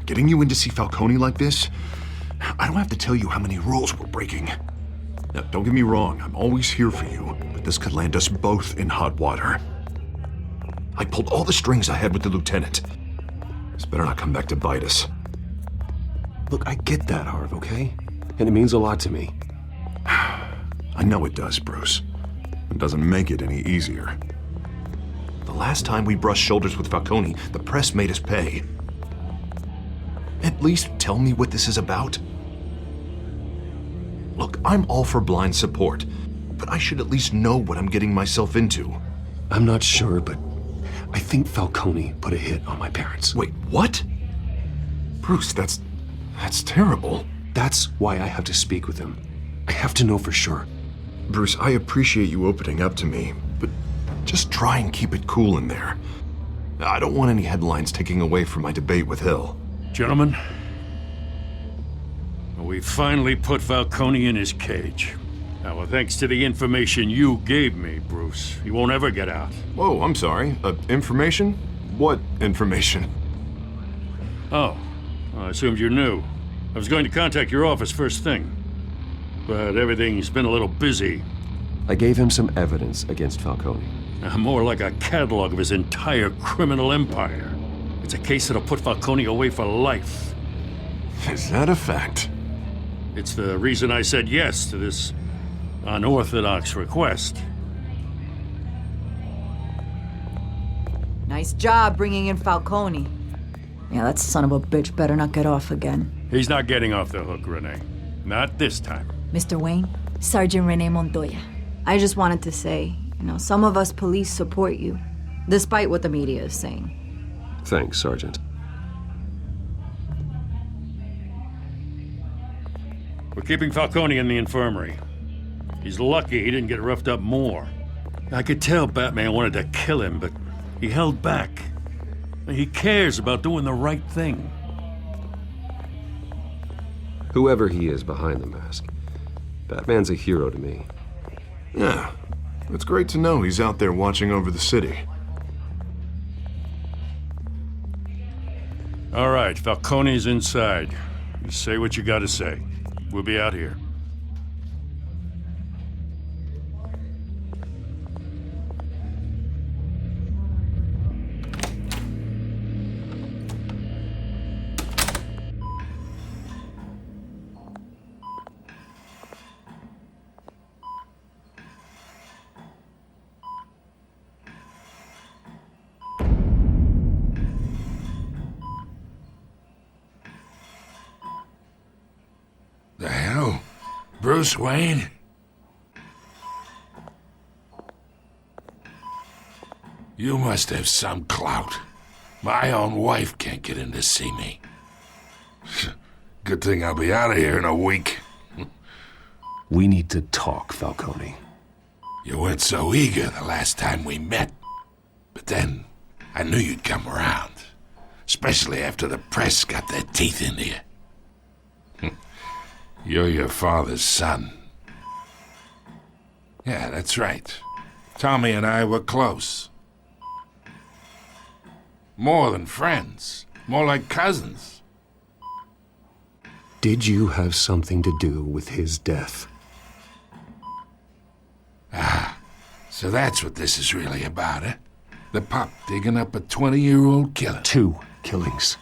But getting you in to see Falcone like this, I don't have to tell you how many rules we're breaking. Now, don't get me wrong, I'm always here for you, but this could land us both in hot water. I pulled all the strings I had with the lieutenant. This better not come back to bite us. Look, I get that, Harv, okay? And it means a lot to me. I know it does, Bruce. It doesn't make it any easier. The last time we brushed shoulders with Falcone, the press made us pay. At least tell me what this is about. Look, I'm all for blind support, but I should at least know what I'm getting myself into. I'm not sure, but I think Falcone put a hit on my parents. Wait, what? Bruce, that's terrible. That's why I have to speak with him. I have to know for sure. Bruce, I appreciate you opening up to me, but just try and keep it cool in there. I don't want any headlines taking away from my debate with Hill. Gentlemen, we finally put Falcone in his cage. Now, well, thanks to the information you gave me, Bruce, he won't ever get out. Whoa, I'm sorry. Information? What information? Oh, I assumed you knew. I was going to contact your office first thing, but everything's been a little busy. I gave him some evidence against Falcone. More like a catalog of his entire criminal empire. It's a case that'll put Falcone away for life. Is that a fact? It's the reason I said yes to this unorthodox request. Nice job bringing in Falcone. Yeah, that son of a bitch better not get off again. He's not getting off the hook, Renee. Not this time. Mr. Wayne, Sergeant Renee Montoya. I just wanted to say, some of us police support you, despite what the media is saying. Thanks, Sergeant. We're keeping Falcone in the infirmary. He's lucky he didn't get roughed up more. I could tell Batman wanted to kill him, but he held back. He cares about doing the right thing. Whoever he is behind the mask, Batman's a hero to me. Yeah, it's great to know he's out there watching over the city. All right, Falcone's inside. You say what you gotta say. We'll be out here. The hell? Bruce Wayne? You must have some clout. My own wife can't get in to see me. Good thing I'll be out of here in a week. We need to talk, Falcone. You weren't so eager the last time we met. But then, I knew you'd come around. Especially after the press got their teeth into you. You're your father's son. Yeah, that's right. Tommy and I were close. More than friends. More like cousins. Did you have something to do with his death? So that's what this is really about, eh? The pup digging up a 20-year-old killer. 2 killings,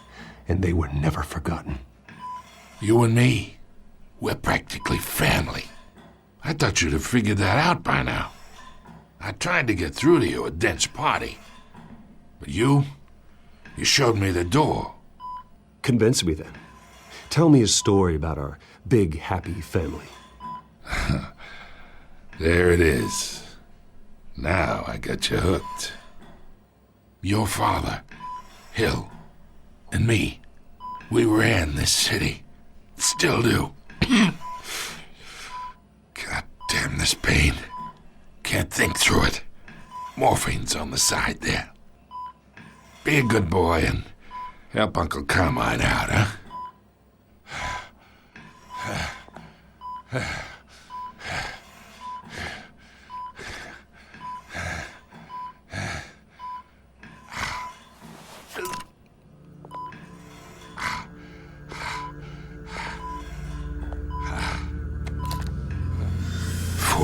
and they were never forgotten. You and me, we're practically family. I thought you'd have figured that out by now. I tried to get through to you at Dent's party. But you showed me the door. Convince me then. Tell me a story about our big, happy family. There it is. Now I got you hooked. Your father, Hill, and me, we ran this city. Still do. God damn this pain. Can't think through it. Morphine's on the side there. Be a good boy and help Uncle Carmine out, huh?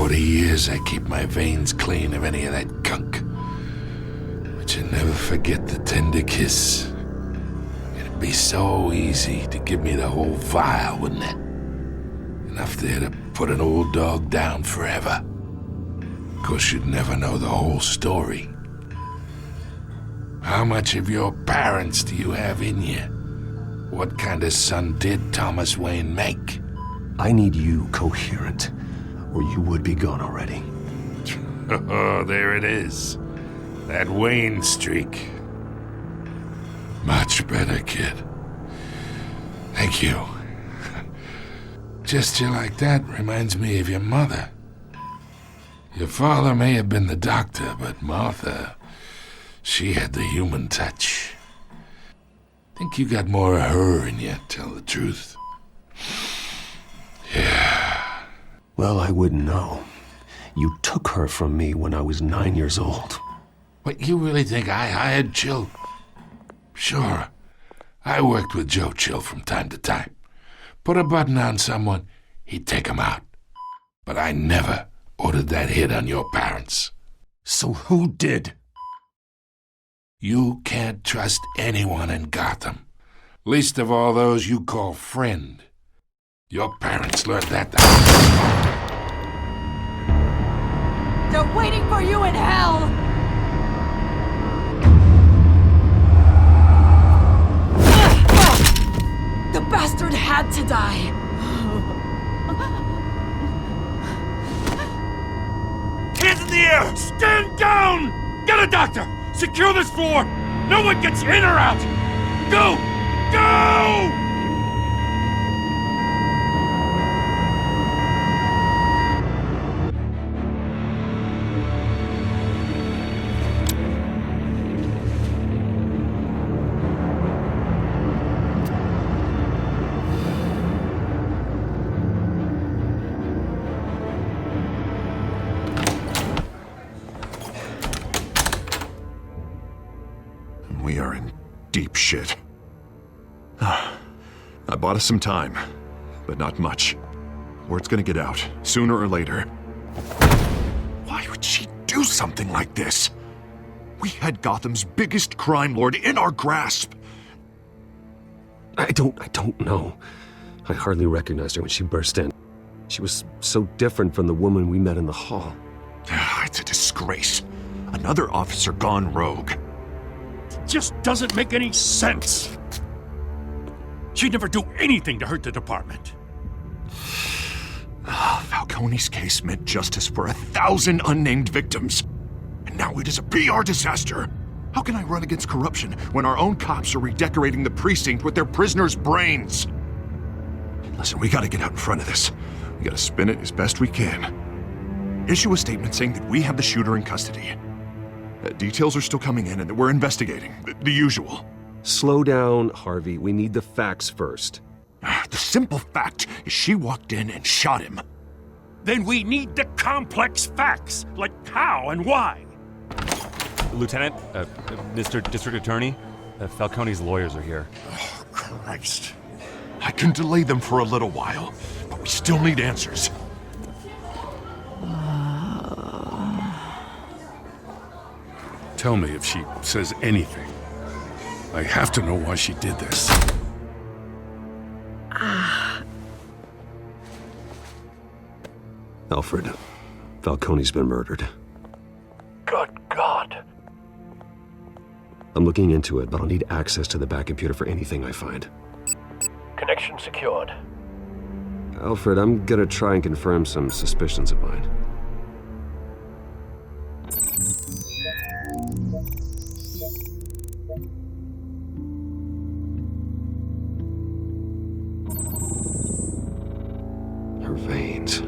40 years I keep my veins clean of any of that gunk. But you never forget the tender kiss. It'd be so easy to give me the whole vial, wouldn't it? Enough there to put an old dog down forever. Of course, you'd never know the whole story. How much of your parents do you have in you? What kind of son did Thomas Wayne make? I need you coherent, or you would be gone already. Oh, there it is. That Wayne streak. Much better, kid. Thank you. Gesture like that reminds me of your mother. Your father may have been the doctor, but Martha, she had the human touch. Think you got more of her in you, tell the truth. Yeah. Well, I wouldn't know. You took her from me when I was 9 years old. What, you really think I hired Chill? Sure. I worked with Joe Chill from time to time. Put a button on someone, he'd take 'em out. But I never ordered that hit on your parents. So who did? You can't trust anyone in Gotham. Least of all those you call friend. Your parents learned that. They're waiting for you in hell! The bastard had to die. Hands in the air! Stand down! Get a doctor! Secure this floor! No one gets in or out! Go! Go! We are in deep shit. I bought us some time, but not much. Word's gonna get out, sooner or later. Why would she do something like this? We had Gotham's biggest crime lord in our grasp. I don't know. I hardly recognized her when she burst in. She was so different from the woman we met in the hall. It's a disgrace. Another officer gone rogue. Just doesn't make any sense. She'd never do anything to hurt the department. Falcone's case meant justice for 1,000 unnamed victims. And now it is a PR disaster. How can I run against corruption when our own cops are redecorating the precinct with their prisoners' brains? Listen, we gotta get out in front of this. We gotta spin it as best we can. Issue a statement saying that we have the shooter in custody. Details are still coming in and that we're investigating. The usual. Slow down, Harvey. We need the facts first. The simple fact is she walked in and shot him. Then we need the complex facts, like how and why. Lieutenant, Mr. District Attorney, Falcone's lawyers are here. Oh, Christ. I can delay them for a little while, but we still need answers. Tell me if she says anything. I have to know why she did this. Alfred, Falcone's been murdered. Good God. I'm looking into it, but I'll need access to the back computer for anything I find. Connection secured. Alfred, I'm gonna try and confirm some suspicions of mine. Her veins,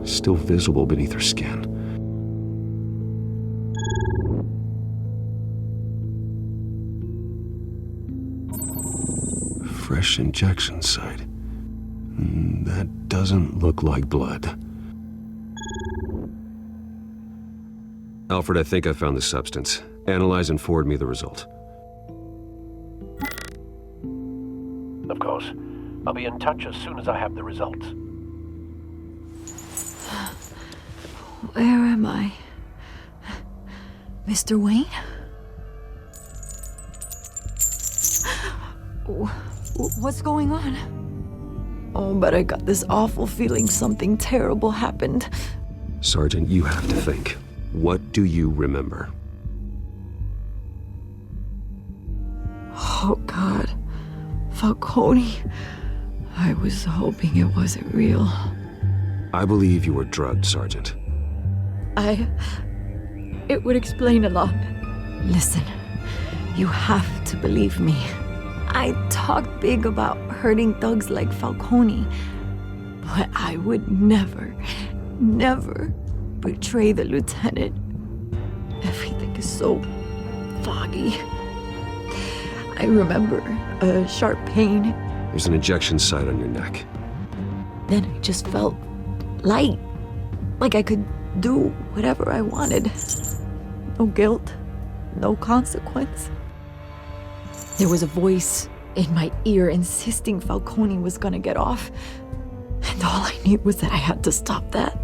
still visible beneath her skin. Fresh injection site. That doesn't look like blood. Alfred, I think I found the substance. Analyze and forward me the result. Of course. I'll be in touch as soon as I have the results. Where am I? Mr. Wayne? What's going on? Oh, but I got this awful feeling something terrible happened. Sergeant, you have to think. What do you remember? Oh, God. Falcone. I was hoping it wasn't real. I believe you were drugged, Sergeant. It would explain a lot. Listen, you have to believe me. I talked big about hurting thugs like Falcone, but I would never betray the lieutenant. Everything is so foggy. I remember a sharp pain. There's an injection site on your neck. Then I just felt light, like I could do whatever I wanted. No guilt, no consequence. There was a voice in my ear insisting Falcone was gonna get off. And all I knew was that I had to stop that.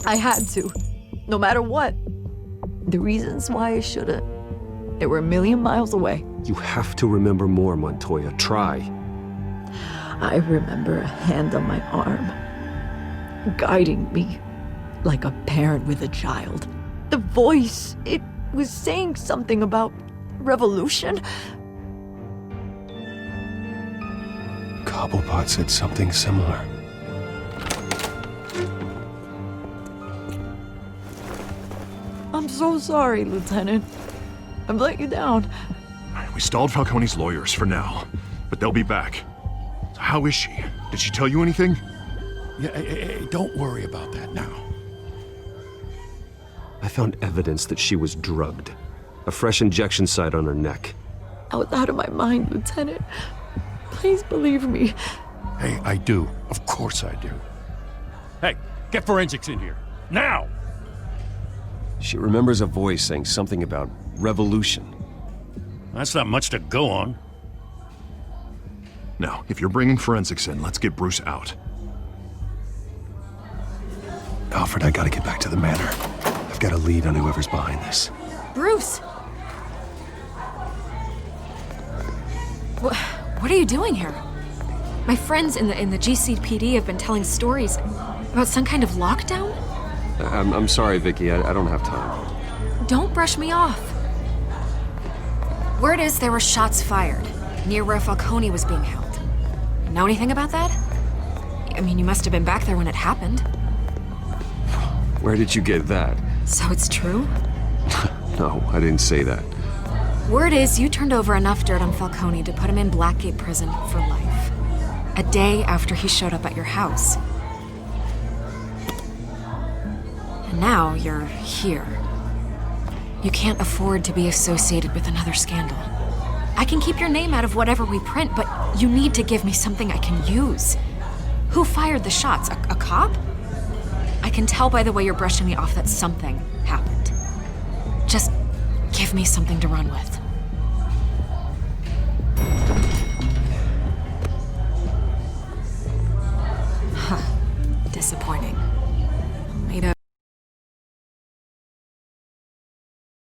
I had to, no matter what. The reasons why I shouldn't, they were a million miles away. You have to remember more, Montoya. Try. I remember a hand on my arm, guiding me like a parent with a child. The voice, it was saying something about revolution. Cobblepot said something similar. I'm so sorry, Lieutenant. I've let you down. We stalled Falcone's lawyers for now, but they'll be back. How is she? Did she tell you anything? Yeah, hey, don't worry about that now. I found evidence that she was drugged. A fresh injection site on her neck. I was out of my mind, Lieutenant. Please believe me. Hey, I do. Of course I do. Hey, get forensics in here. Now! She remembers a voice saying something about revolution. That's not much to go on. Now, if you're bringing forensics in, let's get Bruce out. Alfred, I gotta get back to the manor. I've got a lead on whoever's behind this. Bruce! What are you doing here? My friends in the GCPD have been telling stories about some kind of lockdown? I'm sorry, Vicky. I don't have time. Don't brush me off. Word is there were shots fired near where Falcone was being held. Know anything about that? I mean, you must have been back there when it happened. Where did you get that? So it's true? No, I didn't say that. Word is you turned over enough dirt on Falcone to put him in Blackgate Prison for life. A day after he showed up at your house. And now you're here. You can't afford to be associated with another scandal. I can keep your name out of whatever we print, but you need to give me something I can use. Who fired the shots? A cop? I can tell by the way you're brushing me off that something happened. Just give me something to run with. Huh. Disappointing.